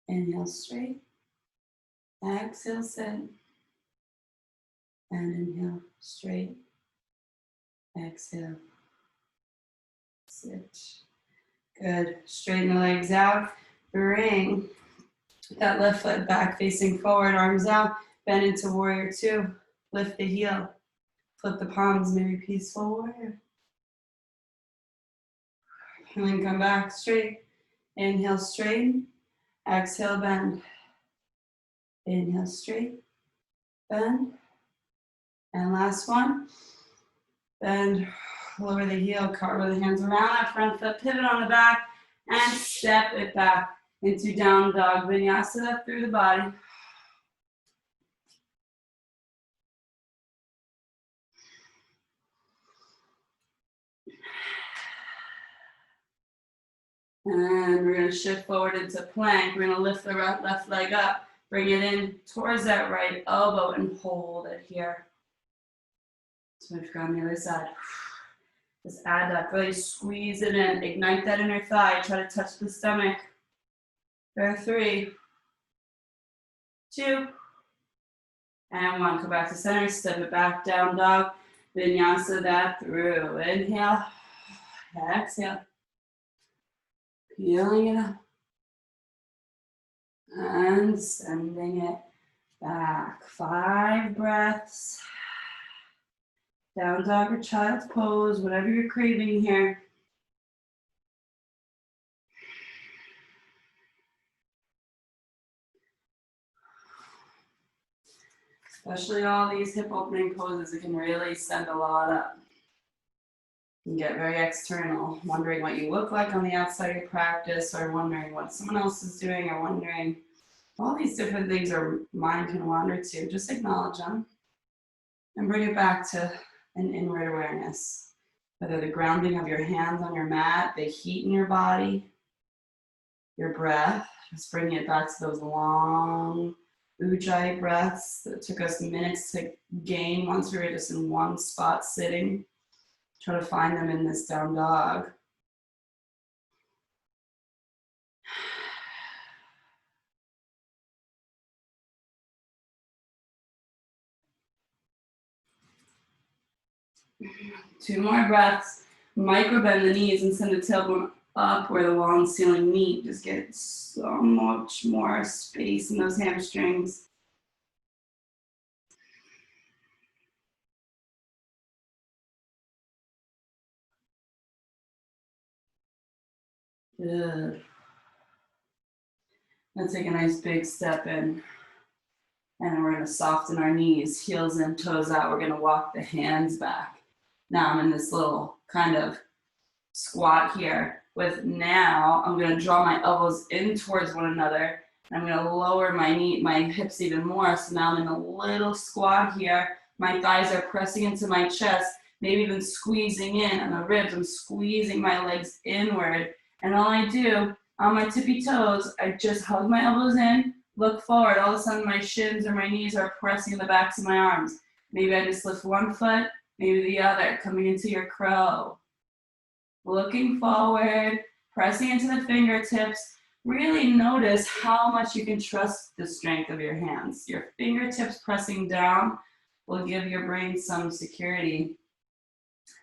Inhale, straight. Exhale, sit. And inhale, straight. Exhale, sit. Good, straighten the legs out. Bring that left foot back facing forward, arms out. Bend into warrior two. Lift the heel. Flip the palms, maybe peaceful warrior. And then come back straight. Inhale, straighten. Exhale, bend. Inhale, straight. Bend. And last one. Bend, lower the heel, cartwheel the hands around that front foot, pivot on the back, and step it back into down dog vinyasa through the body. And we're going to shift forward into plank. We're going to lift the left leg up, bring it in towards that right elbow and hold it here. So we've got on the other side. Just add that, really squeeze it in, ignite that inner thigh, try to touch the stomach. There, 3, 2, and 1. Come back to center, step it back, down dog, vinyasa that through. Inhale, exhale. Peeling it up. And sending it back. 5 breaths. Down dog or child's pose, whatever you're craving here. Especially all these hip opening poses, it can really send a lot up. You can get very external, wondering what you look like on the outside of your practice, or wondering what someone else is doing, or wondering all these different things our mind can wander to. Just acknowledge them and bring it back to an inward awareness. Whether the grounding of your hands on your mat, the heat in your body, your breath, just bring it back to those long Ujjayi breaths that took us minutes to gain once we were just in one spot sitting. Try to find them in this down dog. Two more breaths. Micro bend the knees and send the tailbone up where the wall and ceiling meet. Just get so much more space in those hamstrings. Good. Let's take a nice big step in. And we're going to soften our knees, heels in, toes out. We're going to walk the hands back. Now I'm in this little kind of squat here. With now, I'm going to draw my elbows in towards one another. And I'm going to lower my hips even more. So now I'm in a little squat here. My thighs are pressing into my chest, maybe even squeezing in on the ribs. I'm squeezing my legs inward. And all I do on my tippy toes, I just hug my elbows in, look forward. All of a sudden, my shins or my knees are pressing in the backs of my arms. Maybe I just lift one foot, maybe the other, coming into your crow. Looking forward, pressing into the fingertips. Really notice how much you can trust the strength of your hands. Your fingertips pressing down will give your brain some security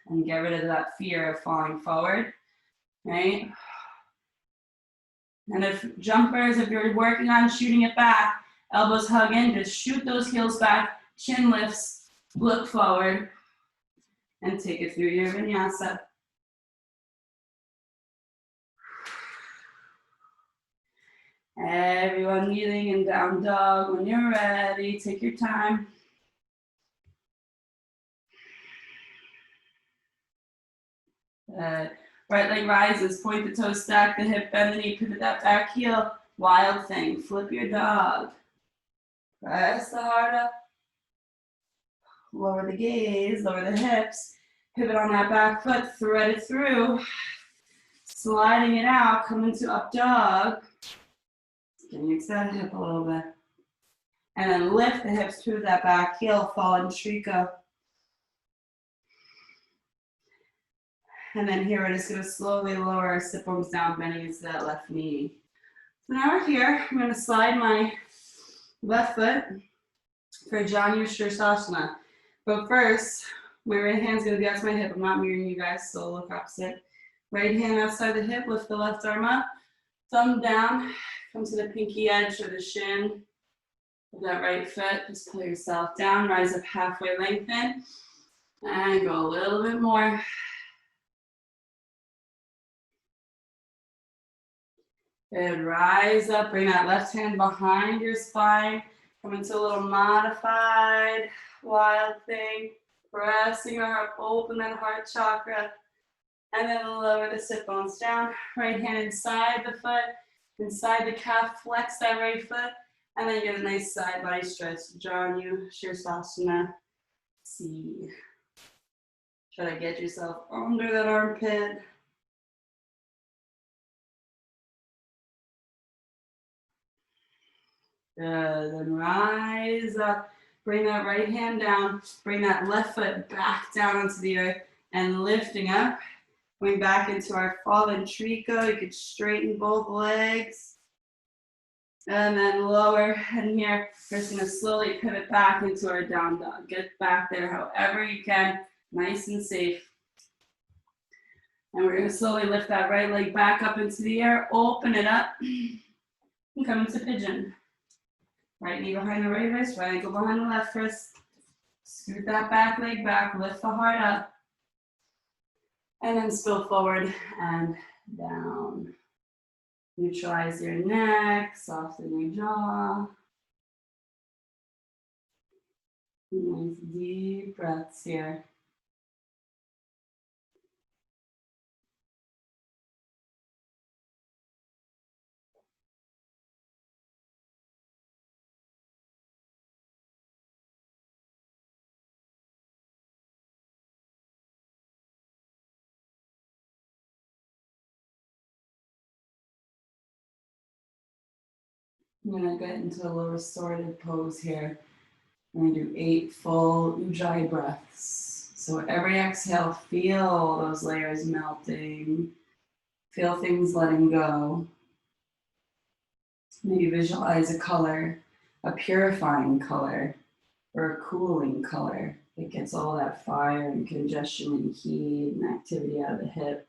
and get rid of that fear of falling forward, right? And if you're working on shooting it back, elbows hug in, just shoot those heels back, chin lifts, look forward, and take it through your vinyasa. Everyone kneeling in down dog. When you're ready, take your time. Right leg rises, point the toes, stack the hip, bend the knee, pivot that back heel. Wild thing, flip your dog. Press the heart up. Lower the gaze, lower the hips. Pivot on that back foot, thread it through. Sliding it out, come into up dog. Can you extend the hip a little bit? And then lift the hips through that back heel, fall in Trika. And then here we're just going to slowly lower our sit bones down, bending into that left knee. So now we're here. I'm going to slide my left foot for Janu Shirsasana. But first, my right hand's going to be outside my hip. I'm not mirroring you guys, so look opposite. Right hand outside the hip, lift the left arm up. Thumb down, come to the pinky edge or the shin of that right foot. Just pull yourself down, rise up halfway, lengthen. And go a little bit more. Good, rise up, bring that left hand behind your spine. Come into a little modified wild thing. Pressing our heart, open that heart chakra. And then lower the sit bones down. Right hand inside the foot, inside the calf. Flex that right foot. And then get a nice side body stretch. Janu, Shirsasana. See. Try to get yourself under that armpit. Good. Then rise up. Bring that right hand down. Bring that left foot back down onto the earth and lifting up. Going back into our fallen trico. You could straighten both legs. And then lower. And here, we're just going to slowly pivot back into our down dog. Get back there however you can. Nice and safe. And we're going to slowly lift that right leg back up into the air. Open it up. And come into pigeon. Right knee behind the right wrist. Right ankle behind the left wrist. Scoot that back leg back. Lift the heart up. And then spill forward and down. Neutralize your neck, soften your jaw. Nice deep breaths here. I'm going to get into a little restorative pose here. I'm going to do 8 full Ujjayi breaths. So every exhale, feel those layers melting. Feel things letting go. Maybe visualize a color, a purifying color, or a cooling color that gets all that fire and congestion and heat and activity out of the hip.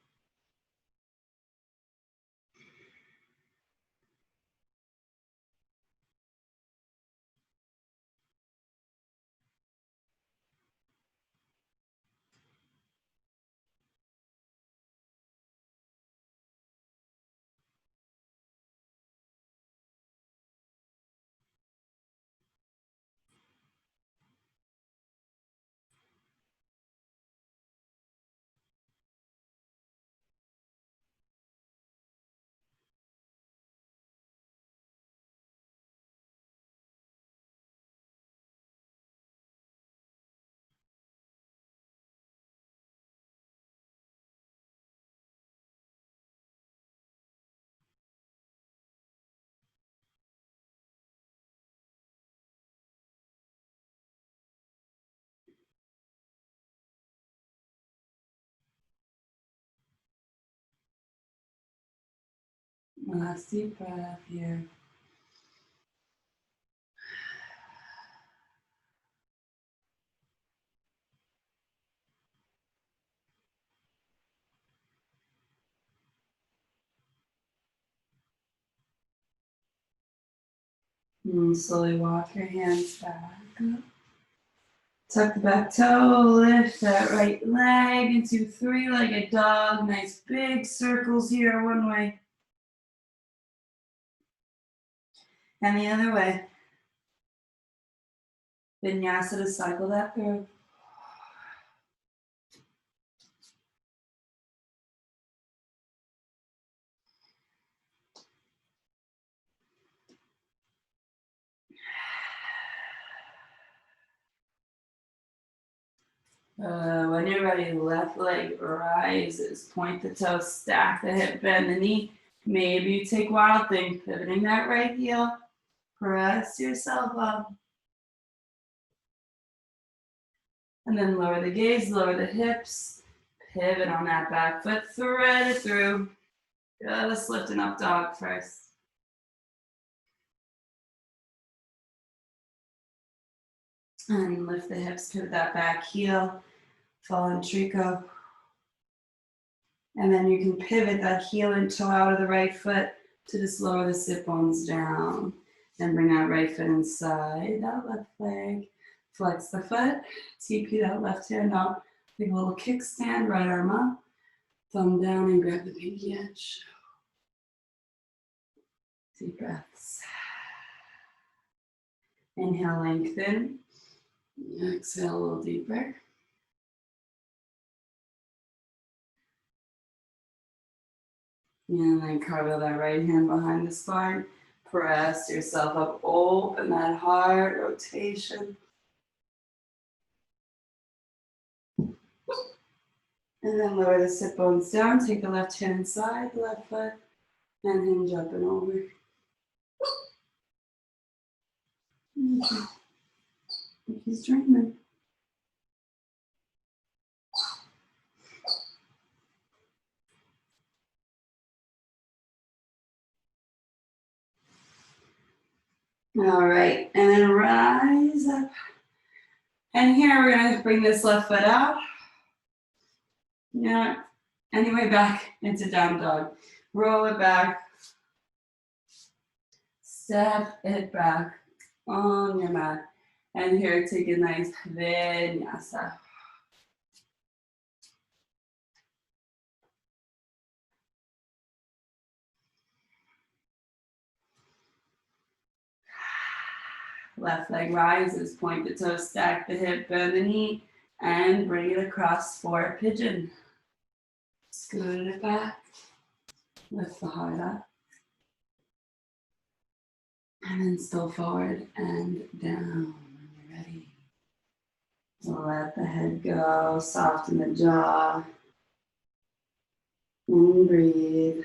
Last deep breath here. And slowly walk your hands back up. Tuck the back toe, lift that right leg into 3-legged dog. Nice big circles here, one way. And the other way. Vinyasa to cycle that through. When you're ready, left leg rises. Point the toe, stack the hip, bend the knee. Maybe you take Wild Thing, pivoting that right heel. Press yourself up. And then lower the gaze, lower the hips. Pivot on that back foot, thread it through. Just lifting up dog first. And lift the hips, pivot that back heel. Fallen trico. And then you can pivot that heel and toe out of the right foot to just lower the sit bones down. Then bring that right foot inside that left leg. Flex the foot, TP that left hand up. Take a little kickstand, right arm up. Thumb down and grab the pinky edge. Deep breaths. Inhale, lengthen. Exhale a little deeper. And then carve that right hand behind the spine. Press yourself up, open that heart, rotation. And then lower the sit bones down, take the left hand side, left foot, and hinge up and over. Okay. He's dreaming. All right, and then rise up. And here we're gonna bring this left foot out. Yeah, anyway, back into down dog. Roll it back. Step it back on your mat. And here, take a nice vinyasa. Left leg rises, point the toes, stack the hip, bend the knee, and bring it across for a pigeon. Scoot it back, lift the heart up, and then still forward and down when you're ready. Let the head go, soften the jaw, and breathe.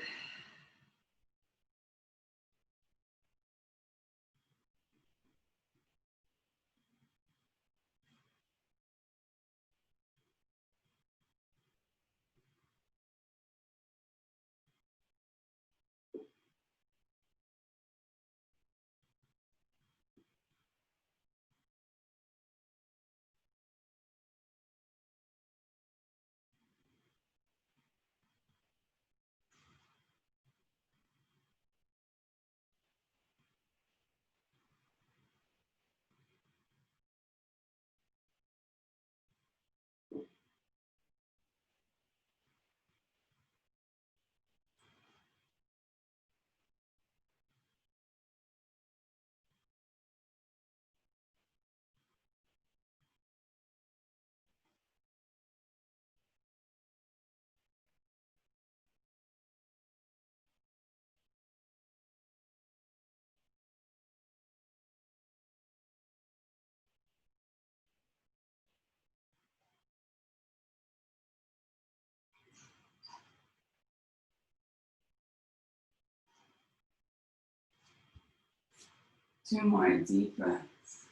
Two more deep breaths.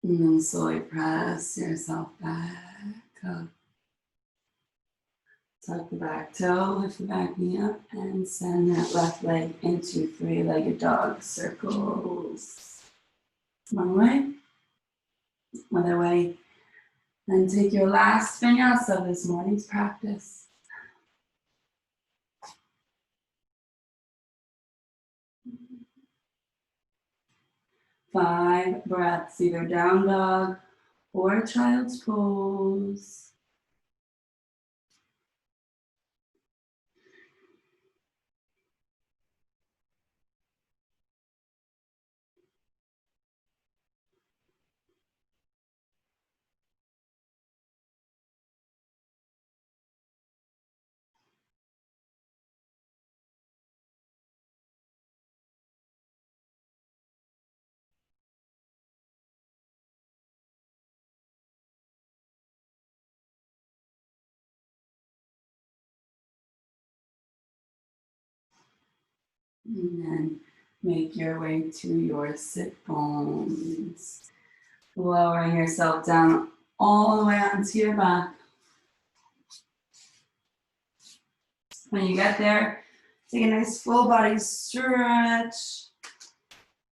And then slowly press yourself back up. Tuck the back toe, lift the back knee up, and send that left leg into three-legged dog circles. One way, other way. Then take your last vinyasa of this morning's practice. Five breaths, either down dog or child's pose. And then make your way to your sit bones. Lowering yourself down all the way onto your back. When you get there, take a nice full body stretch.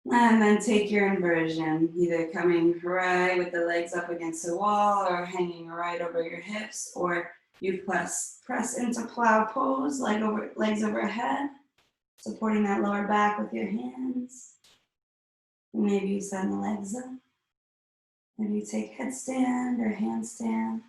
And then take your inversion, either coming right with the legs up against the wall or hanging right over your hips, or you press into plow pose, legs overhead, supporting that lower back with your hands. And maybe you send the legs up. Maybe you take headstand or handstand.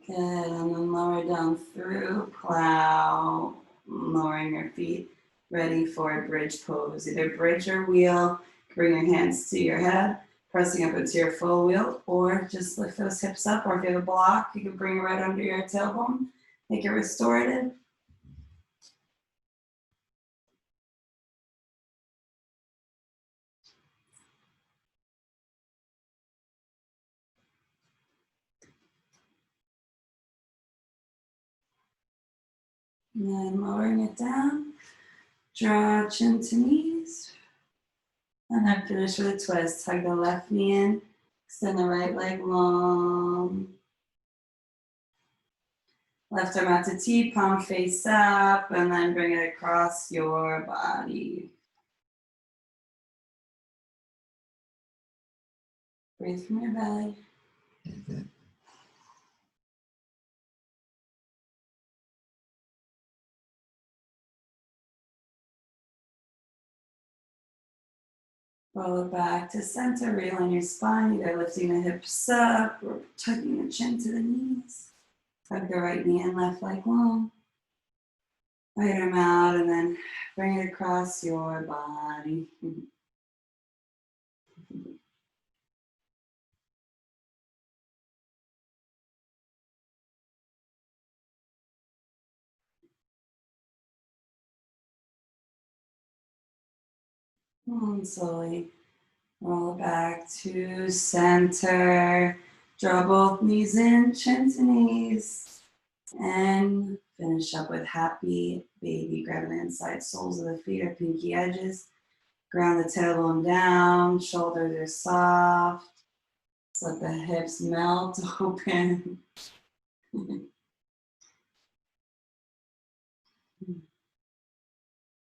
Good, and then lower down through plow, lowering your feet, ready for bridge pose. Either bridge or wheel, bring your hands to your head, pressing up into your full wheel, or just lift those hips up, or if you have a block, you can bring it right under your tailbone, make it restorative. And then lowering it down, draw chin to knees, and then finish with a twist. Hug the left knee in, extend the right leg long. Left arm out to T, palm face up, and then bring it across your body. Breathe from your belly. Roll it back to center, realign your spine, either lifting the hips up or tucking the chin to the knees. Hug the right knee and left leg long. Right arm out, and then bring it across your body. And slowly roll back to center. Draw both knees in, chin to knees. And finish up with happy baby. Grab the inside soles of the feet or pinky edges. Ground the tailbone down. Shoulders are soft. Just let the hips melt open.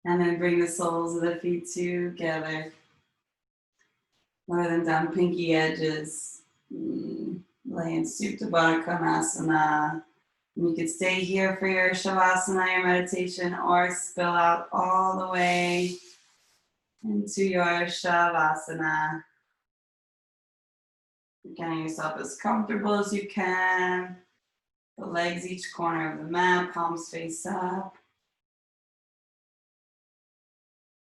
And then bring the soles of the feet together. Lower them down, pinky edges. Lay in Supta Baddha Konasana. And you could stay here for your Shavasana, your meditation, or spill out all the way into your Shavasana. Getting yourself as comfortable as you can. The legs each corner of the mat, palms face up.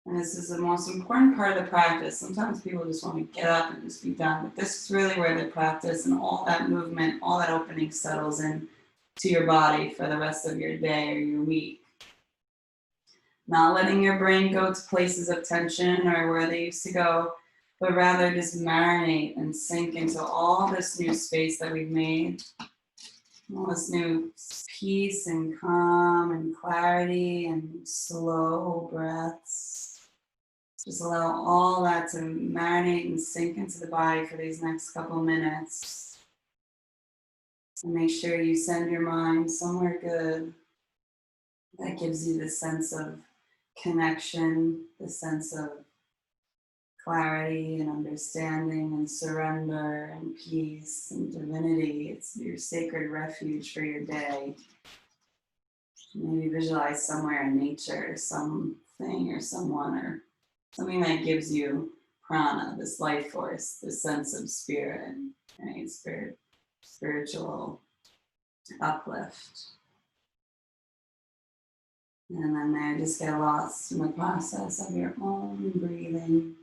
And this is the most important part of the practice. Sometimes people just want to get up and just be done, but this is really where the practice and all that movement, all that opening settles in to your body for the rest of your day or your week. Not letting your brain go to places of tension or where they used to go, but rather just marinate and sink into all this new space that we've made, all this new peace and calm and clarity and slow breaths. Just allow all that to marinate and sink into the body for these next couple minutes. And make sure you send your mind somewhere good that gives you the sense of connection, the sense of clarity and understanding and surrender and peace and divinity. It's your sacred refuge for your day. Maybe visualize somewhere in nature, something or someone or something that gives you prana, this life force, this sense of spirit, right? Spiritual uplift. And then there, just get lost in the process of your own breathing.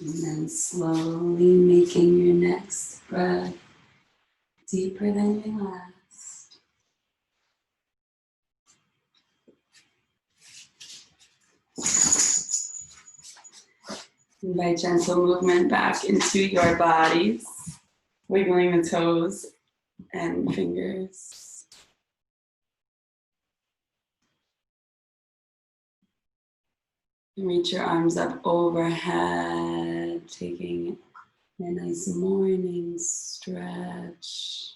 And then slowly making your next breath deeper than your last. Invite gentle movement back into your bodies, wiggling the toes and fingers. Reach your arms up overhead, taking a nice morning stretch.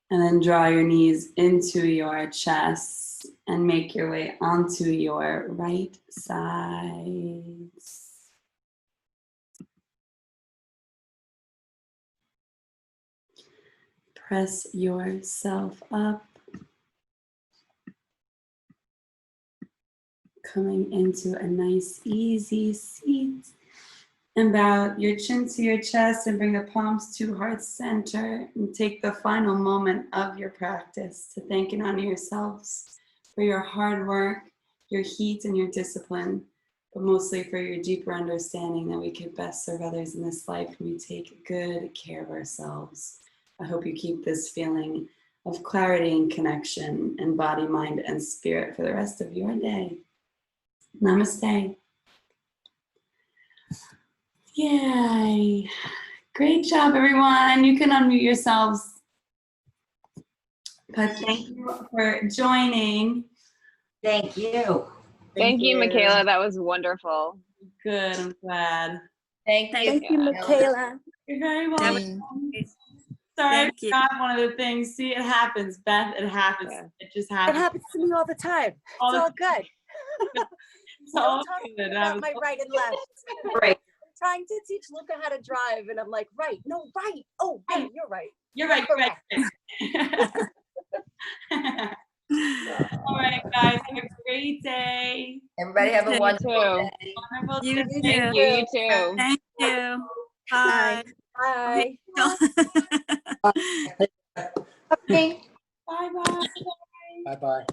And then draw your knees into your chest and make your way onto your right sides. Press yourself up. Coming into a nice easy seat. And bow your chin to your chest and bring the palms to heart center and take the final moment of your practice to thank and honor yourselves for your hard work, your heat, and your discipline, but mostly for your deeper understanding that we could best serve others in this life when we take good care of ourselves. I hope you keep this feeling of clarity and connection in body, mind, and spirit for the rest of your day. Namaste. Yay. Great job, everyone. You can unmute yourselves. But thank you for joining. Thank you. Thank you, Michaela. That was wonderful. Good, I'm glad. Thank you, Michaela. You're very welcome. Sorry, I Thank you. forgot one of the things. See, it happens, Beth. It happens. Yeah. It just It happens. happens to me all the time. All It's the all good. It's all Don't talk good. about my right and left. Right. I'm trying to teach Luca how to drive, and I'm like, right, no, right. Oh, right, you're right. You're right. You're right. All right, guys. Have a great day. Everybody have a You wonderful too. day. Wonderful You day. Thank you. You too. Thank you. Bye. Bye. Okay. Bye-bye. Bye-bye.